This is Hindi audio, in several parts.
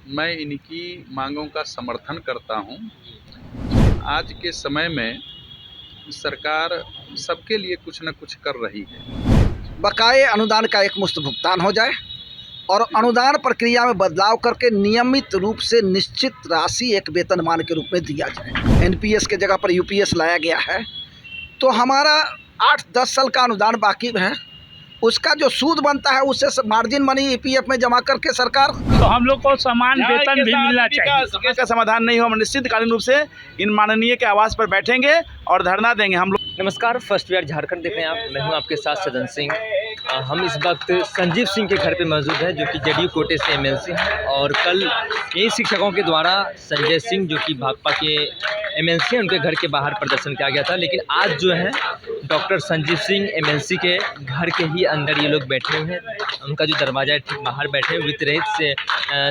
मैं इनकी मांगों का समर्थन करता हूं। आज के समय में सरकार सबके लिए कुछ न कुछ कर रही है। बकाये अनुदान का एकमुश्त भुगतान हो जाए और अनुदान प्रक्रिया में बदलाव करके नियमित रूप से निश्चित राशि एक वेतनमान के रूप में दिया जाए। एनपीएस के जगह पर यूपीएस लाया गया है, तो हमारा 8-10 साल का अनुदान बाकी है, उसका जो सूद बनता है उससे मार्जिन मनी ईपीएफ में जमा करके सरकार, तो हम लोग को समान वेतन भी मिलना चाहिए। समस्या का समाधान नहीं हो, हम निश्चितकालीन रूप से इन माननीय के आवास पर बैठेंगे और धरना देंगे हम लोग। नमस्कार, फर्स्ट वीआर झारखंड देख रहे हैं आप। मैं हूं आपके साथ सदन सिंह। हम इस वक्त संजीव सिंह के घर पे मौजूद हैं, जो कि जेडीयू कोटे से एमएलसी हैं। और कल यही शिक्षकों के द्वारा संजय सिंह, जो कि भाकपा के एमएलसी हैं, उनके घर के बाहर प्रदर्शन किया गया था। लेकिन आज जो है डॉक्टर संजीव सिंह एमएलसी के घर के ही अंदर ये लोग बैठे हुए हैं। उनका जो दरवाज़ा है ठीक बाहर बैठे हुए वित्त रहित से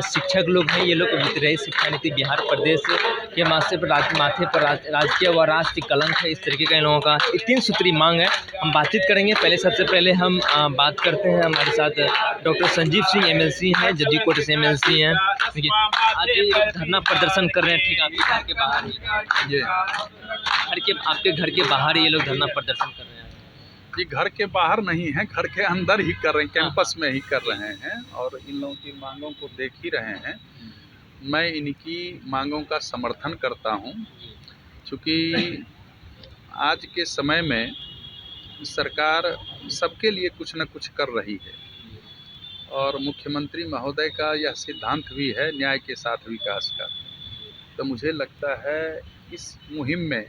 शिक्षक लोग हैं। ये लोग वित्त रहित शिक्षा नीति बिहार प्रदेश के माथे पर राजकीय व राष्ट्रीय कलंक है, इस तरीके का इन लोगों का 3 सूत्री मांग है। हम बातचीत करेंगे। सबसे पहले हम बात करते हैं, हमारे साथ डॉक्टर संजीव सिंह एमएलसी हैं, जेडीयू कोटे से एमएलसी हैं। देखिए, आज ये धरना प्रदर्शन कर रहे हैं, ठीक आपके घर के बाहर आपके घर के बाहर ये लोग धरना प्रदर्शन कर रहे हैं। ये घर के बाहर नहीं है, घर के अंदर ही कर रहे हैं, कैंपस में ही कर रहे हैं और इन लोगों की मांगों को देख ही रहे हैं। मैं इनकी मांगों का समर्थन करता हूं, क्योंकि आज के समय में सरकार सबके लिए कुछ न कुछ कर रही है और मुख्यमंत्री महोदय का यह सिद्धांत भी है न्याय के साथ विकास का। तो मुझे लगता है इस मुहिम में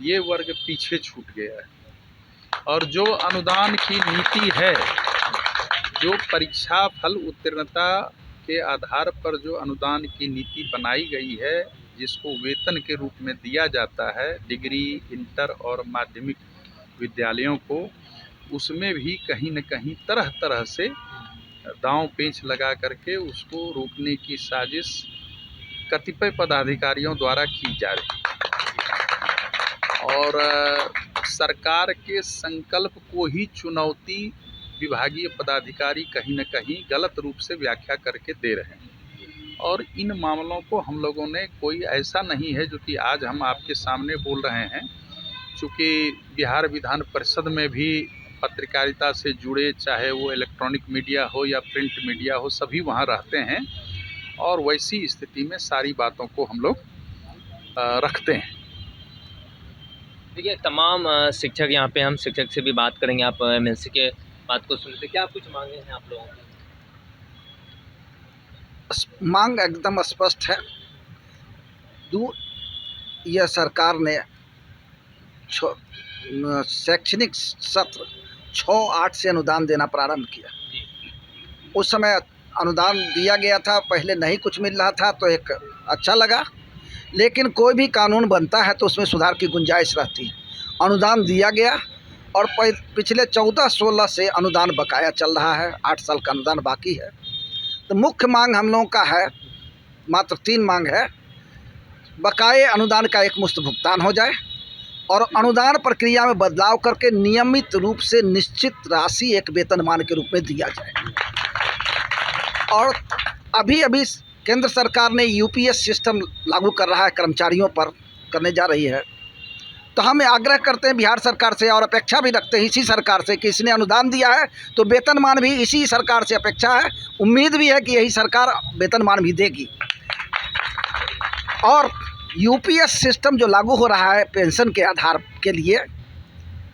ये वर्ग पीछे छूट गया है और जो अनुदान की नीति है, जो परीक्षा फल उत्तीर्णता के आधार पर जो अनुदान की नीति बनाई गई है, जिसको वेतन के रूप में दिया जाता है डिग्री, इंटर और माध्यमिक विद्यालयों को, उसमें भी कहीं न कहीं तरह तरह से दांव पेंच लगा करके उसको रोकने की साजिश कतिपय पदाधिकारियों द्वारा की जा रही है और सरकार के संकल्प को ही चुनौती विभागीय पदाधिकारी कहीं न कहीं गलत रूप से व्याख्या करके दे रहे हैं। और इन मामलों को हम लोगों ने, कोई ऐसा नहीं है जो कि आज हम आपके सामने बोल रहे हैं, चूँकि बिहार विधान परिषद में भी पत्रकारिता से जुड़े, चाहे वो इलेक्ट्रॉनिक मीडिया हो या प्रिंट मीडिया हो, सभी वहाँ रहते हैं और वैसी स्थिति में सारी बातों को हम लोग रखते हैं। देखिए, तमाम शिक्षक यहाँ पे, हम शिक्षक से भी बात करेंगे। आप एमएलसी के बात को सुनते, क्या कुछ मांगे हैं आप लोगों की? मांग एकदम स्पष्ट है। यह सरकार ने शैक्षणिक सत्र 6-8 से अनुदान देना प्रारंभ किया। उस समय अनुदान दिया गया था, पहले नहीं कुछ मिल रहा था तो एक अच्छा लगा, लेकिन कोई भी कानून बनता है तो उसमें सुधार की गुंजाइश रहती है। अनुदान दिया गया और पिछले 14-16 से अनुदान बकाया चल रहा है, 8 साल का अनुदान बाकी है। तो मुख्य मांग हम लोगों का है, मात्र 3 मांग है। बकाये अनुदान का एकमुश्त भुगतान हो जाए और अनुदान प्रक्रिया में बदलाव करके नियमित रूप से निश्चित राशि एक वेतनमान के रूप में दिया जाए। और अभी केंद्र सरकार ने यूपीएस सिस्टम लागू कर रहा है, कर्मचारियों पर करने जा रही है। तो हम आग्रह करते हैं बिहार सरकार से और अपेक्षा भी रखते हैं इसी सरकार से कि इसने अनुदान दिया है तो वेतनमान भी इसी सरकार से अपेक्षा है, उम्मीद भी है कि यही सरकार वेतनमान भी देगी। और यूपीएस सिस्टम जो लागू हो रहा है पेंशन के आधार के लिए,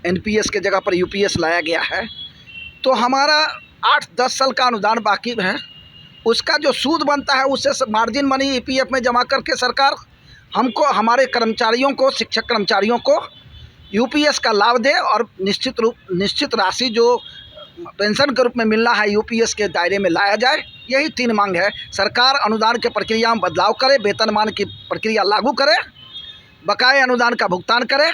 एनपीएस के जगह पर यूपीएस लाया गया है, तो हमारा 8-10 साल का अनुदान बाकी है, उसका जो सूद बनता है उससे मार्जिन मनी ईपीएफ में जमा करके सरकार हमको, हमारे कर्मचारियों को, शिक्षक कर्मचारियों को यूपीएस का लाभ दे और निश्चित राशि जो पेंशन के रूप में मिलना है यूपीएस के दायरे में लाया जाए। यही 3 मांग है। सरकार अनुदान के प्रक्रिया में बदलाव करे, वेतनमान की प्रक्रिया लागू करे, बकाये अनुदान का भुगतान करे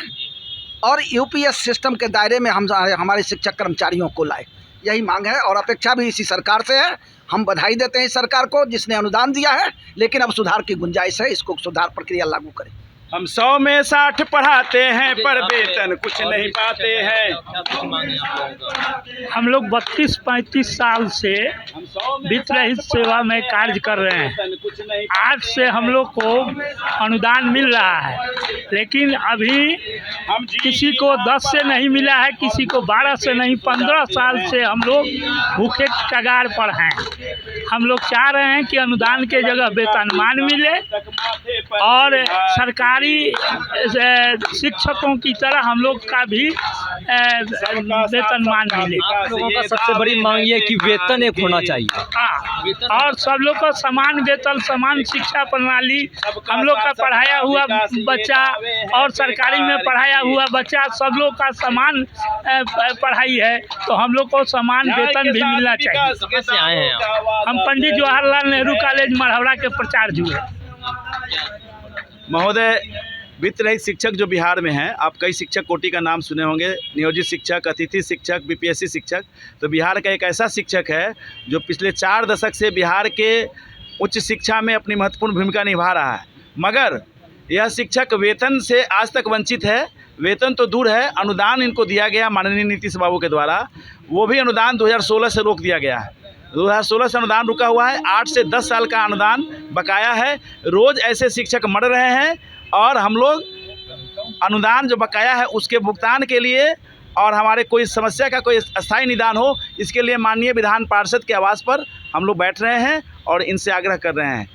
और यूपीएस सिस्टम के दायरे में हम हमारे शिक्षक कर्मचारियों को लाए। यही मांग है और अपेक्षा भी इसी सरकार से है। हम बधाई देते हैं इस सरकार को जिसने अनुदान दिया है, लेकिन अब सुधार की गुंजाइश है, इसको सुधार प्रक्रिया लागू करें। हम 100 में 60 पढ़ाते हैं पर वेतन कुछ नहीं पाते हैं। क्या कुछ मांगे आप लोगों का? हम लोग 32-35 साल से वित्त रहित सेवा में कार्य कर रहे हैं। आज से हम लोग को अनुदान मिल रहा है, लेकिन अभी किसी को 10 से नहीं मिला है, किसी को 12 से नहीं, 15 साल से हम लोग भूखे कगार पर हैं। हम लोग चाह रहे हैं कि अनुदान के जगह वेतनमान मिले और सरकारी शिक्षकों की तरह हम लोग का भी वेतनमान मिले। आप लोगों का सबसे बड़ी मांग ये है कि वेतन एक होना चाहिए। हाँ, और सब लोग का समान वेतन, समान शिक्षा प्रणाली, हम लोग का पढ़ाया हुआ बच्चा और सरकारी में पढ़ाया हुआ बच्चा, सब लोग का समान पढ़ाई है, तो हम लोग को समान वेतन भी मिलना चाहिए। कहाँ से आए हैं आप? हम पंडित जवाहरलाल नेहरू कॉलेज मढ़ौरा के प्राचार्य हुए। महोदय, वित्त रहित शिक्षक जो बिहार में हैं, आप कई शिक्षक कोटि का नाम सुने होंगे, नियोजित शिक्षक, अतिथि शिक्षक, बीपीएससी शिक्षक। तो बिहार का एक ऐसा शिक्षक है जो पिछले 4 दशक से बिहार के उच्च शिक्षा में अपनी महत्वपूर्ण भूमिका निभा रहा है, मगर यह शिक्षक वेतन से आज तक वंचित है। वेतन तो दूर है, अनुदान इनको दिया गया माननीय नीतीश बाबू के द्वारा, वो भी अनुदान 2016 से रोक दिया गया है। 2016 से अनुदान रुका हुआ है, 8 से 10 साल का अनुदान बकाया है। रोज़ ऐसे शिक्षक मर रहे हैं और हम लोग अनुदान जो बकाया है उसके भुगतान के लिए और हमारे कोई समस्या का कोई अस्थायी निदान हो, इसके लिए माननीय विधान पार्षद के आवास पर हम लोग बैठ रहे हैं और इनसे आग्रह कर रहे हैं।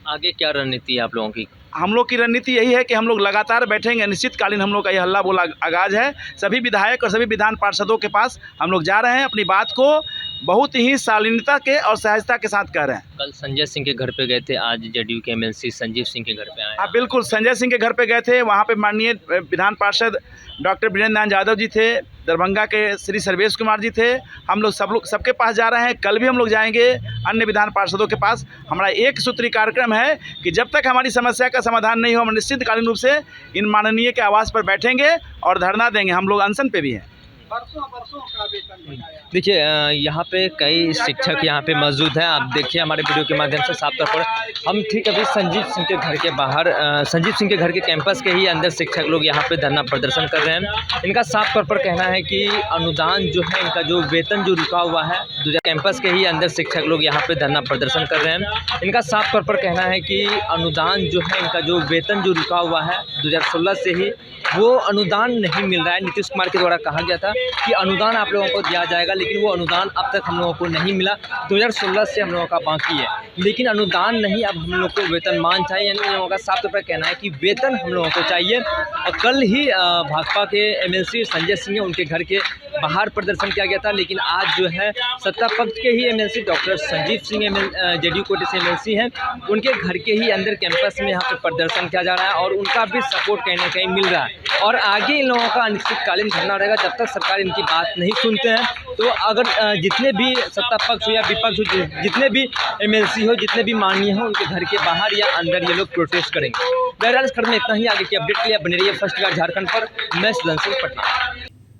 आगे क्या रणनीति है आप लोगों की? हम लोग की रणनीति यही है कि हम लोग लगातार बैठेंगे। निश्चितकालीन हम लोग का ये हल्ला बोला आगाज़ है। सभी विधायक और सभी विधान पार्षदों के पास हम लोग जा रहे हैं, अपनी बात को बहुत ही शालीनता के और सहजता के साथ कह रहे हैं। कल संजय सिंह के घर पे गए थे, आज जेडीयू के एमएलसी संजीव सिंह के घर पे आए। हाँ बिल्कुल, संजय सिंह के घर पे गए थे। वहाँ पे माननीय विधान पार्षद डॉक्टर वीरेंद्र नारायण यादव जी थे, दरभंगा के श्री सर्वेश कुमार जी थे। हम लोग सबके पास जा रहे हैं। कल भी हम लोग जाएंगे अन्य विधान पार्षदों के पास। हमारा एक सूत्री कार्यक्रम है कि जब तक हमारी समस्या का समाधान नहीं हो, हम निश्चितकालीन रूप से इन माननीय के आवास पर बैठेंगे और धरना देंगे। हम लोग अनशन पे भी हैं। देखिए, यहाँ पे कई शिक्षक यहाँ पे मौजूद हैं। आप देखिए हमारे वीडियो के माध्यम से साफ तौर पर हम ठीक अभी संजीव सिंह के घर के बाहर, संजीव सिंह के घर के कैंपस के ही अंदर शिक्षक लोग यहाँ पे धरना प्रदर्शन कर रहे हैं। इनका साफ तौर पर कहना है कि अनुदान जो है, इनका जो वेतन जो रुका हुआ है, कैंपस के ही अंदर शिक्षक लोग यहाँ पे धरना प्रदर्शन कर रहे हैं। इनका साफ तौर पर कहना है कि अनुदान जो है, इनका जो वेतन जो रुका हुआ है 2016 से ही, वो अनुदान नहीं मिल रहा है। नीतीश कुमार के द्वारा कहा गया था कि अनुदान आप लोगों को दिया जाएगा, लेकिन वो अनुदान अब तक हम लोगों को नहीं मिला। 2016 से हम लोगों का बाकी है, लेकिन अनुदान नहीं, अब हम लोग को वेतनमान चाहिए। इन लोगों का साफ तौर पर कहना है कि वेतन हम लोगों को चाहिए। और कल ही भाजपा के एमएलसी संजय सिंह, उनके घर के बाहर प्रदर्शन किया गया था, लेकिन आज जो है सत्ता पक्ष के ही MLC doctor Sanjeev Singh JDU कोटे से एमएलसी हैं, उनके घर के ही अंदर कैंपस में यहाँ पर प्रदर्शन किया जा रहा है और उनका भी सपोर्ट कहीं ना कहीं मिल रहा है। और आगे इन लोगों का अनिश्चितकालीन धरना रहेगा जब तक सरकार इनकी बात नहीं सुनते हैं। तो अगर जितने भी सत्ता पक्ष हो या विपक्ष हो, जितने भी एमएलसी हो, जितने भी माननीय हो, उनके घर के बाहर या अंदर ये लोग प्रोटेस्ट करेंगे। बहरहाल इस खबर में इतना ही। आगे की अपडेट के लिए बने रहिए फर्स्ट गार्ड झारखंड पर। मैं सुदर्शन सिंह पटना।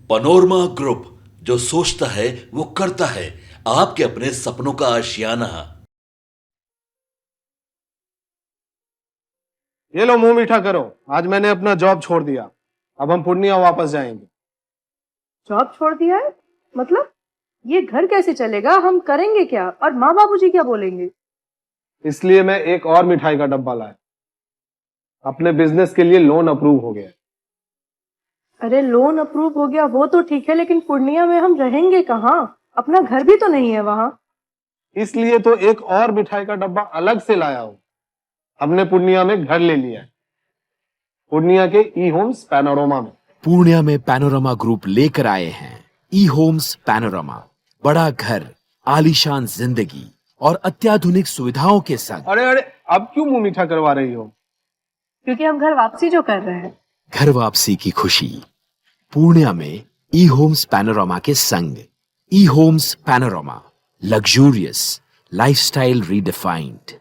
पनोरमा ग्रुप, जो सोचता है वो करता है। आपके अपने सपनों का आशियाना। ये लो, मुंह मीठा करो। आज मैंने अपना जॉब छोड़ दिया, अब हम पूर्णिया वापस जाएंगे। जॉब छोड़ दिया है? मतलब ये घर कैसे चलेगा? हम करेंगे क्या? और माँ बाबूजी क्या बोलेंगे? इसलिए मैं एक और मिठाई का डब्बा लाया। अपने बिजनेस के लिए लोन अप्रूव हो गया। अरे लोन अप्रूव हो गया वो तो ठीक है, लेकिन पूर्णिया में हम रहेंगे कहाँ? अपना घर भी तो नहीं है वहाँ। इसलिए तो एक और मिठाई का डब्बा अलग से लाया हूँ। हमने पूर्णिया में घर ले लिया है, पूर्णिया के ई होम्स पैनोरमा में। पूर्णिया में पैनोरमा ग्रुप लेकर आए हैं ई होम्स पैनोरमा। बड़ा घर, आलीशान जिंदगी और अत्याधुनिक सुविधाओं के संग। अरे अब क्यों मुंह मीठा करवा रही हो? क्योंकि हम घर वापसी जो कर रहे हैं। घर वापसी की खुशी पूर्णिया में ई होम्स पैनोरमा के संग। ई Homes Panorama, luxurious lifestyle redefined.